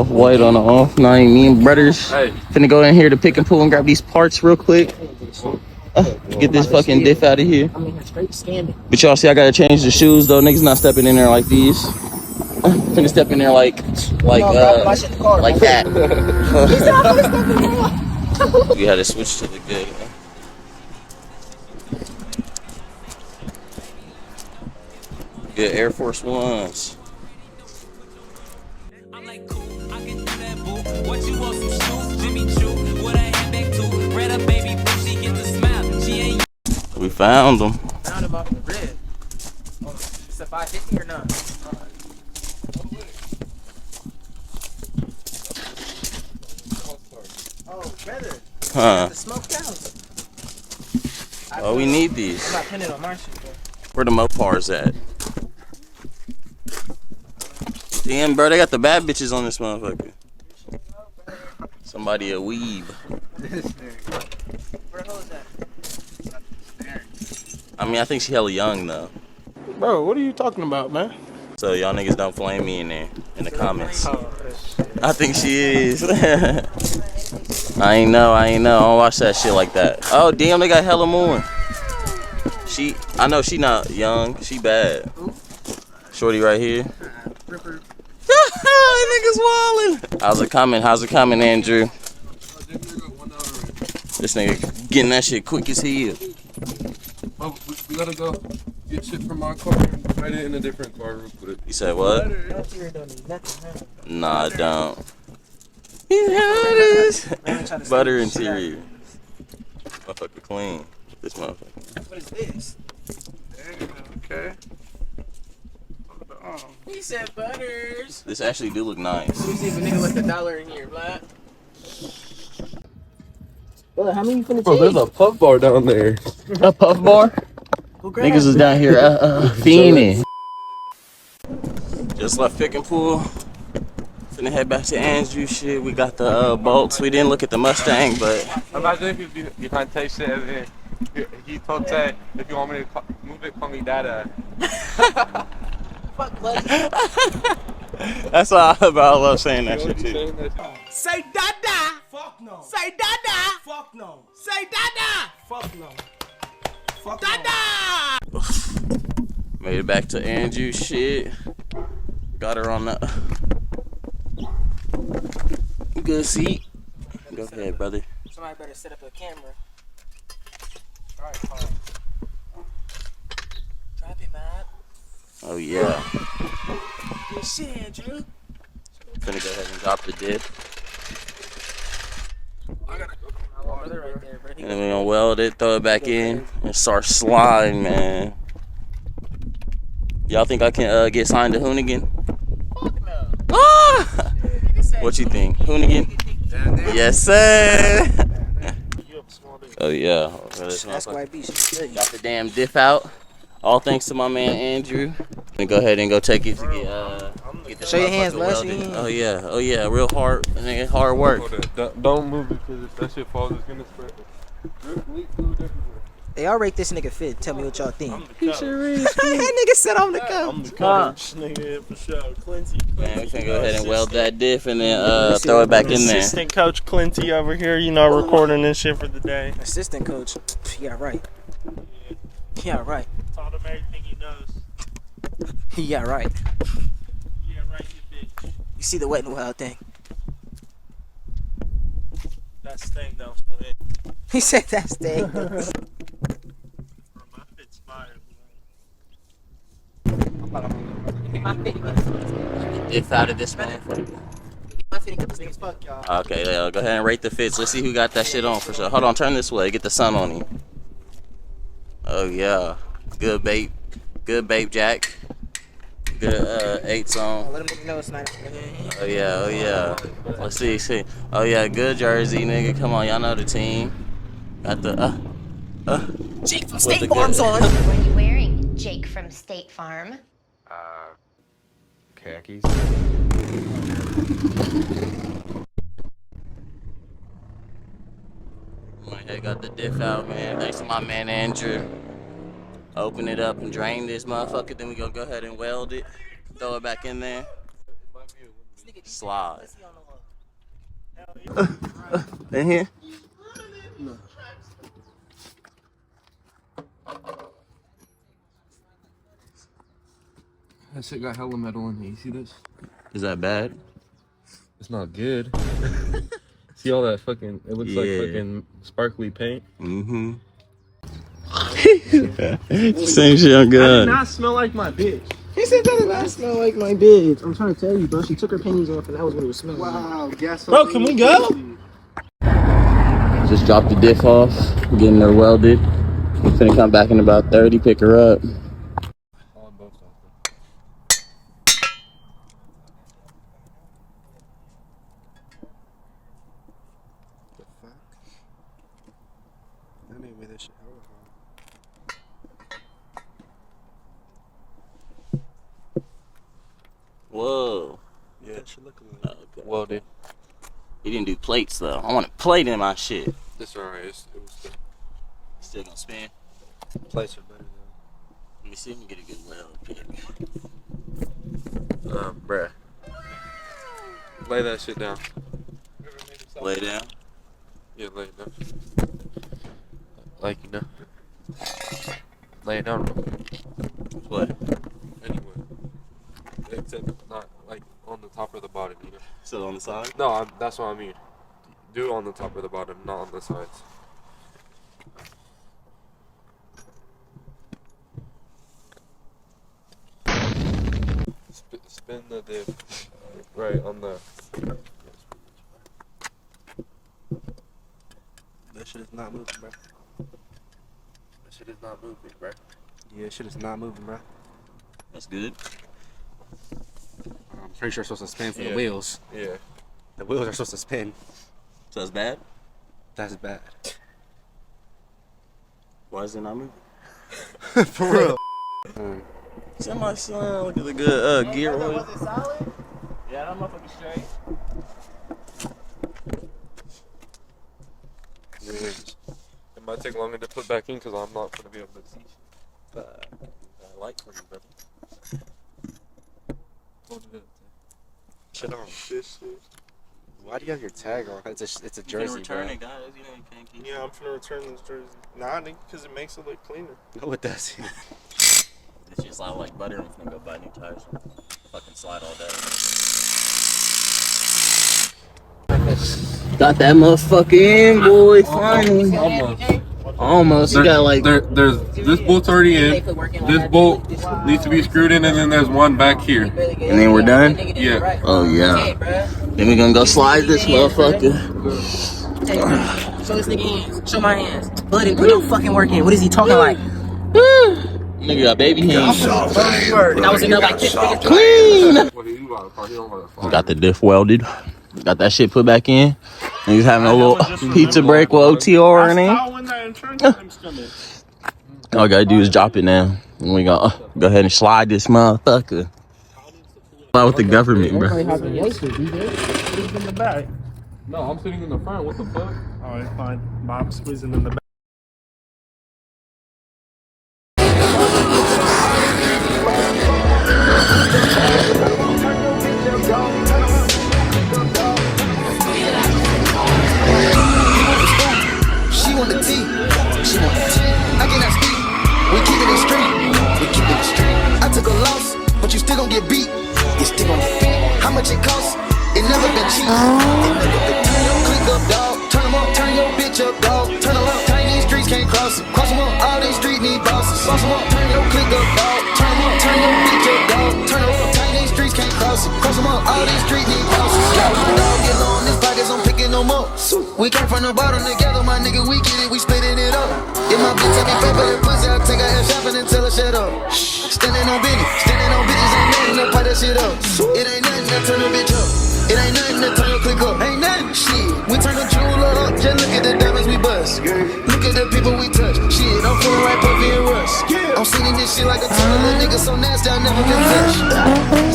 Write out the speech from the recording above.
off-white on the off-night. Me and brothers finna go in here to pick and pull and grab these parts real quick. Get this fucking diff out of here. But y'all see I gotta change the shoes though. Niggas not stepping in there like these. Finna step in there like that. We had to switch to the good. Good Air Force Ones. I'm like, cool, I can do that, boo. What you want, some shoes? Jimmy Choo, what I had back to. Red up, baby, boo, she get the smile. She ain't. We found them. Found them off the grid. Oh, it's a 550 or not? Oh, brother. Huh? The smoked out. Oh, we need these. I'm not pinning on my shit, bro. Where the Mopars at? Damn, bro, they got the bad bitches on this motherfucker. Somebody a weeb. Where the hell is that? I mean, I think she hella young though. Bro, what are you talking about, man? So y'all niggas don't flame me in there in the comments. Oh, I think she is. I ain't know. I don't watch that shit like that. Oh damn, they got hella more. I know she not young. She bad. Shorty right here. Niggas wildin'. How's it coming, Andrew? This nigga getting that shit quick as hell. Oh, we gotta go get shit from my car and write it in a different car real quick. You said what? Nah, I don't. Butter interior. Motherfucker clean. This motherfucker. What is this? okay. He said butters. This actually do look nice. Let me see if a nigga left $1 in here, blood. Brother, how many you finna take? Bro, there's a puff bar down there. A puff bar? Niggas is down here fiending. Just left pick and pull. Finna head back to Andrew shit. We got the bolts. We didn't look at the Mustang, but Imagine if you behind Tay shit and then he told Tay, if you want me to move it, call me Dada. Fuck, blood. that's all about. I love saying that shit too. Say Dada. Fuck no. Say Dada. Fuck no. Say Dada. Fuck no. Fuck Dada. Made it back to Andrew shit. Got her on the good seat. Go ahead, brother. Somebody better set up a camera. Alright, fine. Drop it, man. Oh yeah. Shit, Andrew. Finna go ahead and drop the dip. I gotta go. Brother right there, bro. And then we gonna weld it, throw it back in, and start sliding, man. Y'all think I can get signed to Hoonigan? Fuck no. Ah! What you think? Hoonigan? Yes, sir. Oh yeah. That's why I beat you. Got the damn diff out. All thanks to my man Andrew. And go ahead and go take it to get the Show your hands, motherfucker bud. Show your welded. hands. Oh yeah, real hard, nigga, hard work. Don't move it because if that shit falls, it's gonna spread. Leak food everywhere. Hey, I'll rate this nigga fit. Tell me what y'all think. I'm the coach. That nigga said I'm the coach. I'm the coach, nigga, for sure. Clinty. Man, we can go ahead and weld that diff and then throw it back in there. Assistant Coach Clinty over here, you know, recording this shit for the day. Assistant coach. Yeah, right. Yeah, right. Taught him everything he knows. Yeah, right. Yeah, right, you bitch. You see the wet and wild thing. That's the thing, though. He said that's thing. My fit's fire, Diff out of this motherfucker. Okay, yeah, go ahead and rate the fits. Let's see who got that shit on for sure. Hold on, turn this way. Get the sun on you. Oh yeah, good bait jack. Good 8s on. Let him know it's not. Oh yeah. Let's see. Oh yeah, good jersey, nigga. Come on, y'all know the team. Got the Jake from State Farm's on. What are you wearing, Jake from State Farm? Khakis. I got the diff out, man. Thanks to my man Andrew. Open it up and drain this motherfucker. Then we gonna go ahead and weld it. Throw it back in there. Slide. In here? No. That shit got hella metal in here. You see this? Is that bad? It's not good. See all that fucking, it looks like fucking sparkly paint. Mm-hmm. Same shit on God. I did not smell like my bitch. He said that did not smell like my bitch. I'm trying to tell you, bro. She took her panties off and that was what it was smelling. Wow, gas. Bro, can we go? Just dropped the diff off, getting her welded. Finna come back in about 30, pick her up. On both sides. The fuck? That ain't where this shit hella Whoa. Yeah, that shit look a little. Okay. Welded. He didn't do plates though. I want a plate in my shit. This alright. It was Still gonna spin. the plates are better Let me see if we can get a good weld pick. though. Bruh. Lay that shit down. Lay down. Yeah, lay it down. Like, you know. Lay it down. What? Anyway. Except not like on the top or the bottom, you know. Still on the side? No, that's what I mean. Do it on the top or the bottom, not on the sides. Spin the diff right on the. That shit is not moving, bro. That shit is not moving, bro. Yeah, shit is not moving, bro. That's good. I'm pretty sure it's supposed to spin for Yeah. the wheels. Yeah. The wheels are supposed to spin. So that's bad? That's bad. Why is it not moving? For real. Send my son. Look at the good gear oil. Was it solid? Yeah, that motherfucker straight. It might take longer to put back in because I'm not going to be able to see. I like for you, brother. Hold it up. Shit on. This shit. Why do you have your tag on? It's a You jersey, can return bro. it, guys. You know you can't keep it. Yeah, I'm finna return this jersey. Nah, because it makes it look cleaner. No, it doesn't. It's just like butter. I'm gonna go buy new tires. Fucking slide all day. Got that motherfucker in, boy. Finally. Almost. You got like. There's this bolt's already in. This bolt needs to be screwed in, and then there's one back here. And then we're done? Yeah. Oh, yeah. Then we're gonna go slide this motherfucker. Show this nigga hands. Show my hands. Buddy, put your fucking work in. What is he talking like? Nigga got baby hands. That was enough like this. Clean. Got the diff welded. Got that shit put back in. And he's having a little pizza break with OTR in it. All I gotta do is drop it now. And we gonna go ahead and slide this motherfucker. Fly with the government, bro. No, I'm sitting in the front. What the fuck? Alright, fine. Bob's squeezing in the back. She want the tea. She want the tea. I cannot speak. We keep it in street. We keep it in street. I took a loss, but you still gon' get beat. You still gon' get beat. How much it costs? It never been cheap. Turn your click up, dog. Turn them up, turn your bitch up, dog. Turn them up, turn these streets can't cross it. Cross them up, all these streets need bosses. Cross them up, turn your click up, dog. Turn them up, turn your bitch up, dog. Turn them up, turn these streets can't cross it. Cross them up, all these streets need bosses. Dog, get low in this pockets, I'm picking them up. We came from the bottom together, my nigga, we get it, we splitting it up. If my bitch take me paper and pussy, I'll take her ass shopping and tell her shut up. Standing on business, ain't nothing to pipe that shit up. It ain't nothing to turn the bitch up. It ain't nothing to turn your click up. Ain't nothing, shit. We turn the jeweler up, just look at the diamonds we bust. Look at the people we touch. Shit, I'm feeling right puffy and rush. I'm seeing this shit like a ton of little niggas so nasty, I never been touched.